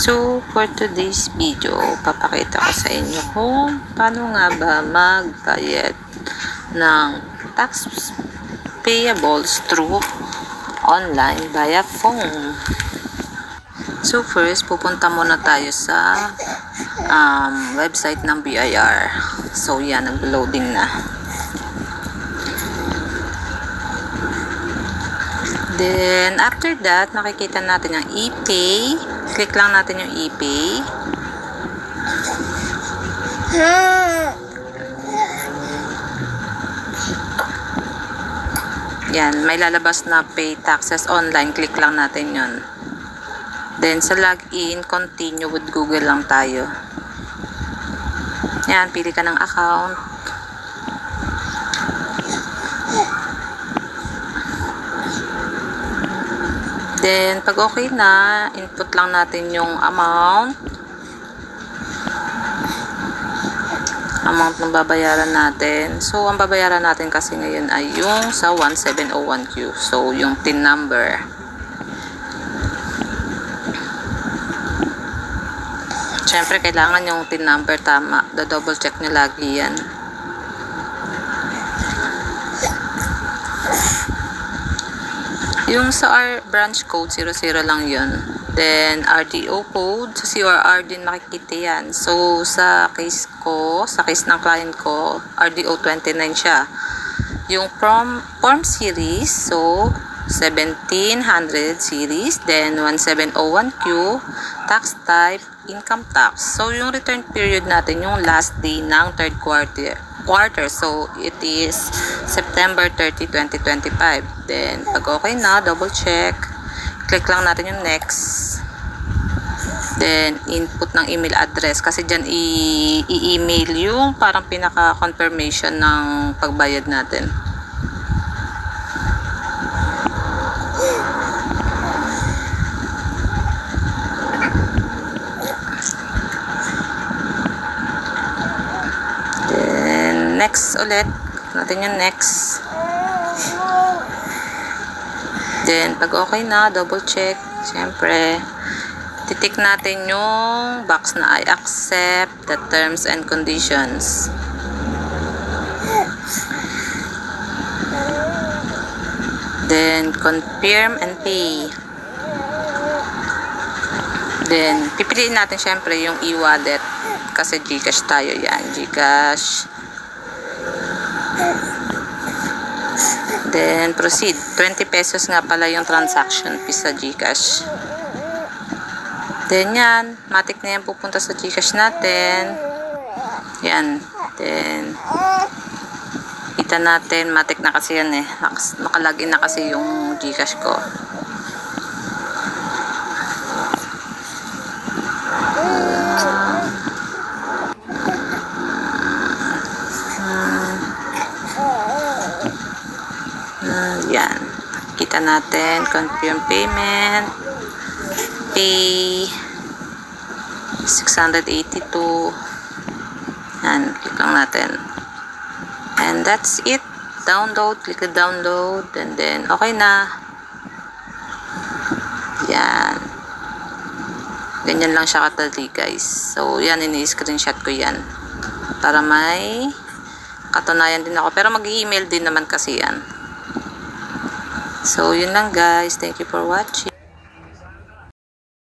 So, for today's video, papakita ko sa inyo kung paano nga ba magbayad ng tax payables through online via phone. So, first, pupunta muna tayo sa website ng BIR. So, yan, nag-loading na. Then, after that, makikita natin yung ePay. Click lang natin yung ePay. Yan, may lalabas na pay taxes online. Click lang natin yun. Then, sa login, continue with Google lang tayo. Yan, pili ka ng account. Then, pag okay na, input lang natin yung amount ng babayaran natin. So, ang babayaran natin kasi ngayon ay yung sa 1701Q. So, yung PIN number. Siyempre, kailangan yung PIN number tama. Do-double check nyo lagi yan. Yung sa branch code, 00 lang yun. Then, RDO code, sa COR din makikita yan. So, sa case ko, sa case ng client ko, RDO 29 siya. Yung form series, so, 1700 series, then 1701Q, tax type, income tax. So, yung return period natin, yung last day ng third quarter. So, it is September 30, 2025. Then, pag okay na, double check. Click lang natin yung next. Then, input ng email address. Kasi dyan, i-email yung parang pinaka-confirmation ng pagbayad natin. Next ulit. Natin yung next. Then, pag okay na, double check. Siyempre, titik natin yung box na I accept the terms and conditions. Then, confirm and pay. Then, pipiliin natin siyempre yung e-wallet. Kasi GCash tayo yan. GCash. Then, proceed. 20 pesos nga pala yung transaction fee sa GCash. Then, yan. Matik na yan pupunta sa GCash natin. Yan. Then, kita natin. Matik na kasi yan eh. Nakalagin na kasi yung GCash ko. Yan. Kita natin. Confirm payment. Pay. 682. Yan. Click lang natin. And that's it. Download. Click the download. And then, okay na. Yan. Ganyan lang siya katali, guys. So, yan. Ini-screenshot ko yan. Para may katunayan din ako. Pero mag-email din naman kasi yan. So, yun lang guys. Thank you for watching.